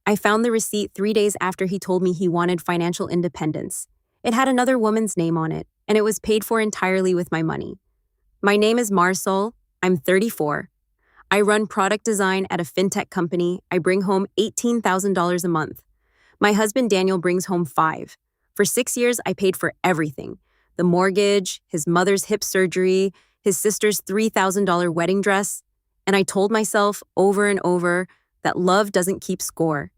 I found the receipt 3 days after he told me he wanted financial independence. It had another woman's name on it, and it was paid for entirely with my money. My name is Marsol. I'm 34. I run product design at a fintech company. I bring home $18,000 a month. My husband Daniel brings home 5. For 6 years, I paid for everything. The mortgage, his mother's hip surgery, his sister's $3,000 wedding dress. And I told myself over and over that love doesn't keep score.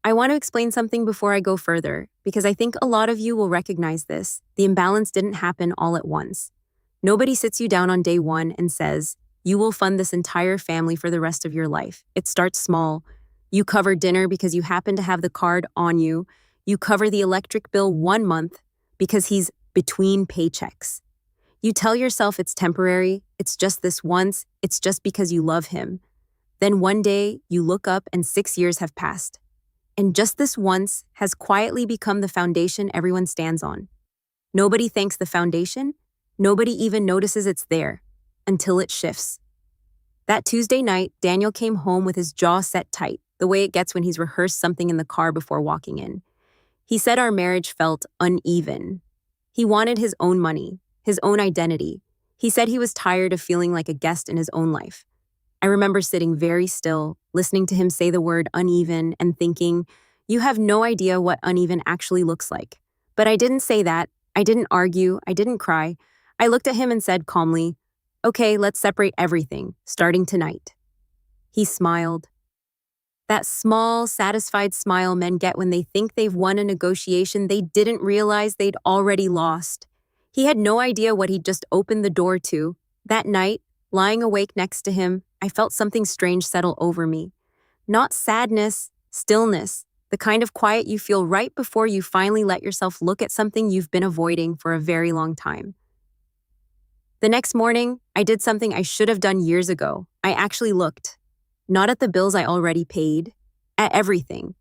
I want to explain something before I go further, because I think a lot of you will recognize this. The imbalance didn't happen all at once. Nobody sits you down on day one and says, you will fund this entire family for the rest of your life. It starts small. You cover dinner because you happen to have the card on you. You cover the electric bill 1 month because he's between paychecks. You tell yourself it's temporary, it's just this once, it's just because you love him. Then one day, you look up and 6 years have passed. And just this once has quietly become the foundation everyone stands on. Nobody thanks the foundation. Nobody even notices it's there until it shifts. That Tuesday night, Daniel came home with his jaw set tight, the way it gets when he's rehearsed something in the car before walking in. He said our marriage felt uneven. He wanted his own money, his own identity. He said he was tired of feeling like a guest in his own life. I remember sitting very still, listening to him say the word uneven and thinking, you have no idea what uneven actually looks like. But I didn't say that. I didn't argue. I didn't cry. I looked at him and said calmly, okay, let's separate everything, starting tonight. He smiled. That small, satisfied smile men get when they think they've won a negotiation they didn't realize they'd already lost. He had no idea what he'd just opened the door to. That night, lying awake next to him, I felt something strange settle over me. Not sadness, stillness, the kind of quiet you feel right before you finally let yourself look at something you've been avoiding for a very long time. The next morning, I did something I should have done years ago. I actually looked. Not at the bills I already paid, at everything.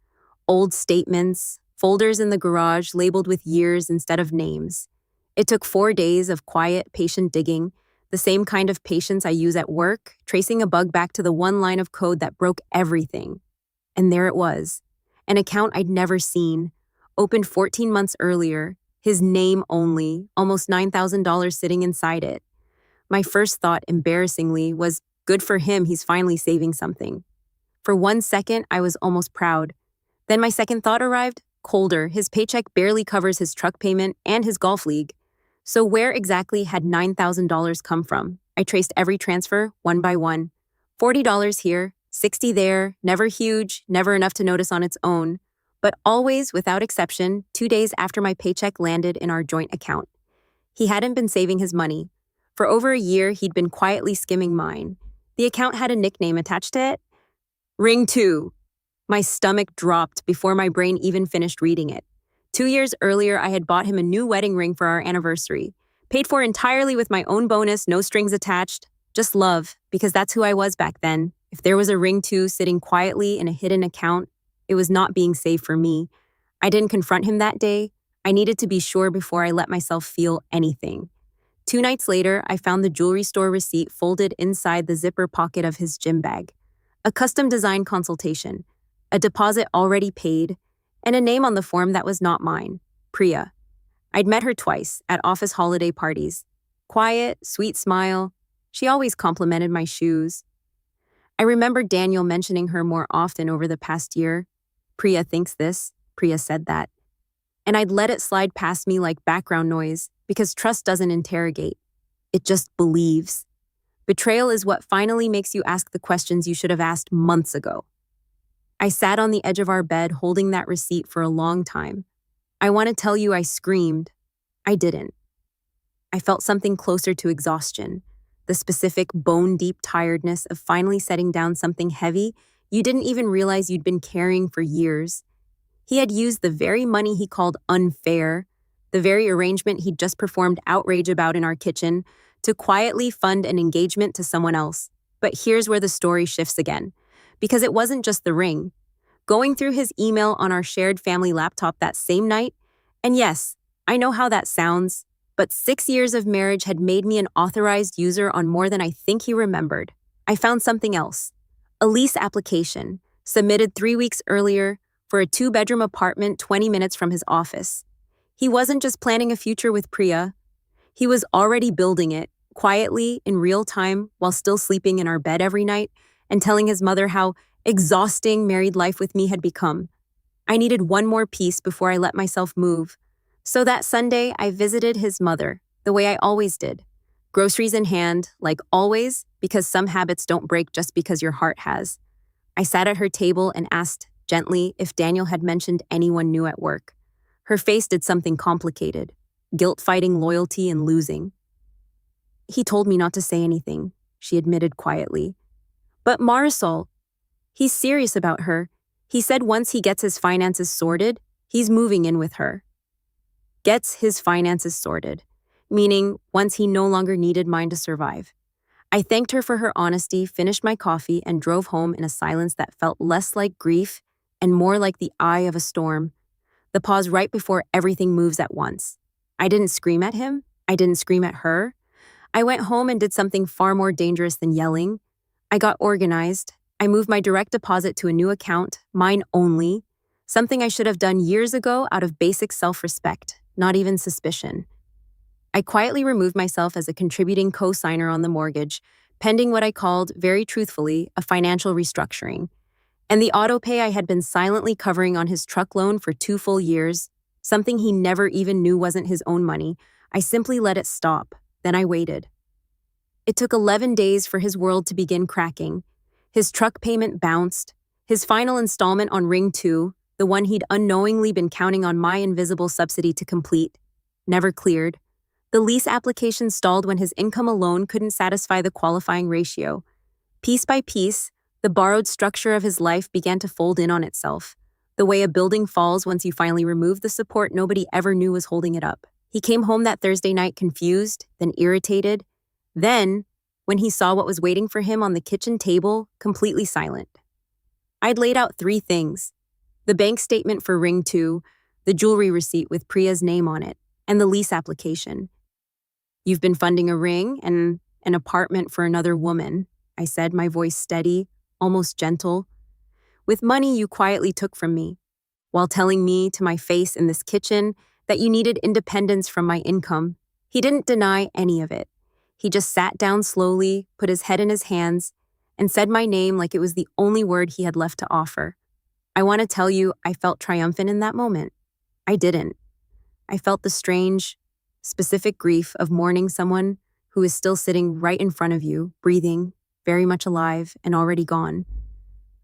Old statements, folders in the garage labeled with years instead of names. It took 4 days of quiet, patient digging, the same kind of patience I use at work, tracing a bug back to the one line of code that broke everything. And there it was, an account I'd never seen, opened 14 months earlier, his name only, almost $9,000 sitting inside it. My first thought, embarrassingly, was, good for him, he's finally saving something. For 1 second, I was almost proud. Then my second thought arrived, colder. His paycheck barely covers his truck payment and his golf league. So where exactly had $9,000 come from? I traced every transfer, one by one. $40 here, $60 there, never huge, never enough to notice on its own. But always, without exception, 2 days after my paycheck landed in our joint account. He hadn't been saving his money. For over a year, he'd been quietly skimming mine. The account had a nickname attached to it. Ring 2. My stomach dropped before my brain even finished reading it. 2 years earlier, I had bought him a new wedding ring for our anniversary. Paid for entirely with my own bonus, no strings attached. Just love, because that's who I was back then. If there was a Ring 2 sitting quietly in a hidden account, it was not being saved for me. I didn't confront him that day. I needed to be sure before I let myself feel anything. 2 nights later, I found the jewelry store receipt folded inside the zipper pocket of his gym bag. A custom design consultation, a deposit already paid, and a name on the form that was not mine, Priya. I'd met her twice at office holiday parties. Quiet, sweet smile. She always complimented my shoes. I remember Daniel mentioning her more often over the past year. Priya thinks this, Priya said that. And I'd let it slide past me like background noise, because trust doesn't interrogate. It just believes. Betrayal is what finally makes you ask the questions you should have asked months ago. I sat on the edge of our bed holding that receipt for a long time. I want to tell you I screamed. I didn't. I felt something closer to exhaustion, the specific bone-deep tiredness of finally setting down something heavy you didn't even realize you'd been carrying for years. He had used the very money he called unfair, the very arrangement he'd just performed outrage about in our kitchen, to quietly fund an engagement to someone else. But here's where the story shifts again, because it wasn't just the ring. Going through his email on our shared family laptop that same night, and yes, I know how that sounds, but 6 years of marriage had made me an authorized user on more than I think he remembered. I found something else, a lease application, submitted 3 weeks earlier for a 2-bedroom apartment 20 minutes from his office. He wasn't just planning a future with Priya, he was already building it, quietly, in real time, while still sleeping in our bed every night and telling his mother how exhausting married life with me had become. I needed one more piece before I let myself move. So that Sunday, I visited his mother, the way I always did. Groceries in hand, like always, because some habits don't break just because your heart has. I sat at her table and asked, gently, if Daniel had mentioned anyone new at work. Her face did something complicated, guilt-fighting loyalty and losing. He told me not to say anything, she admitted quietly. But Marisol, he's serious about her. He said once he gets his finances sorted, he's moving in with her. Gets his finances sorted, meaning once he no longer needed mine to survive. I thanked her for her honesty, finished my coffee, and drove home in a silence that felt less like grief and more like the eye of a storm, the pause right before everything moves at once. I didn't scream at him. I didn't scream at her. I went home and did something far more dangerous than yelling. I got organized. I moved my direct deposit to a new account, mine only, something I should have done years ago out of basic self-respect, not even suspicion. I quietly removed myself as a contributing co-signer on the mortgage, pending what I called, very truthfully, a financial restructuring. And the autopay I had been silently covering on his truck loan for 2 full years, something he never even knew wasn't his own money, I simply let it stop. Then I waited. It took 11 days for his world to begin cracking. His truck payment bounced. His final installment on Ring 2, the one he'd unknowingly been counting on my invisible subsidy to complete, never cleared. The lease application stalled when his income alone couldn't satisfy the qualifying ratio. Piece by piece, the borrowed structure of his life began to fold in on itself, the way a building falls once you finally remove the support nobody ever knew was holding it up. He came home that Thursday night confused, then irritated. Then, when he saw what was waiting for him on the kitchen table, completely silent. I'd laid out 3 things: the bank statement for Ring 2, the jewelry receipt with Priya's name on it, and the lease application. "You've been funding a ring and an apartment for another woman," I said, my voice steady, almost gentle. "With money you quietly took from me, while telling me to my face in this kitchen that you needed independence from my income." He didn't deny any of it. He just sat down slowly, put his head in his hands, and said my name like it was the only word he had left to offer. I want to tell you, I felt triumphant in that moment. I didn't. I felt the strange, specific grief of mourning someone who is still sitting right in front of you, breathing, very much alive, and already gone.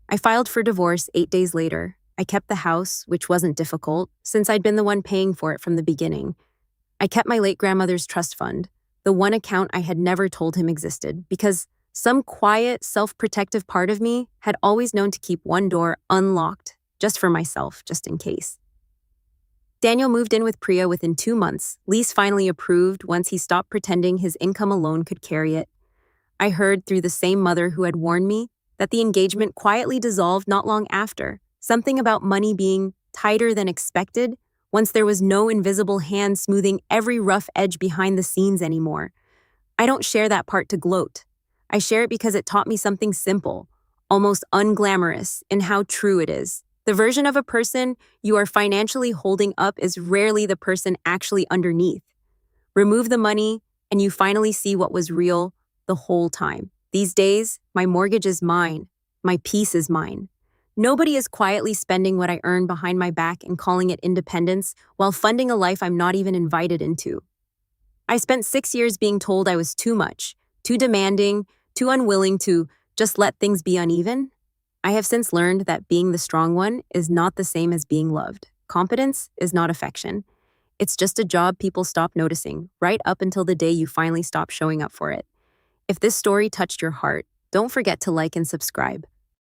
I filed for divorce 8 days later. I kept the house, which wasn't difficult, since I'd been the one paying for it from the beginning. I kept my late grandmother's trust fund, the one account I had never told him existed, because some quiet, self-protective part of me had always known to keep one door unlocked, just for myself, just in case. Daniel moved in with Priya within 2 months, lease finally approved once he stopped pretending his income alone could carry it. I heard through the same mother who had warned me that the engagement quietly dissolved not long after, something about money being tighter than expected once there was no invisible hand smoothing every rough edge behind the scenes anymore. I don't share that part to gloat. I share it because it taught me something simple, almost unglamorous, in how true it is. The version of a person you are financially holding up is rarely the person actually underneath. Remove the money, and you finally see what was real the whole time. These days, my mortgage is mine. My peace is mine. Nobody is quietly spending what I earn behind my back and calling it independence while funding a life I'm not even invited into. I spent 6 years being told I was too much, too demanding, too unwilling to just let things be uneven. I have since learned that being the strong one is not the same as being loved. Competence is not affection. It's just a job people stop noticing, right up until the day you finally stop showing up for it. If this story touched your heart, don't forget to like and subscribe.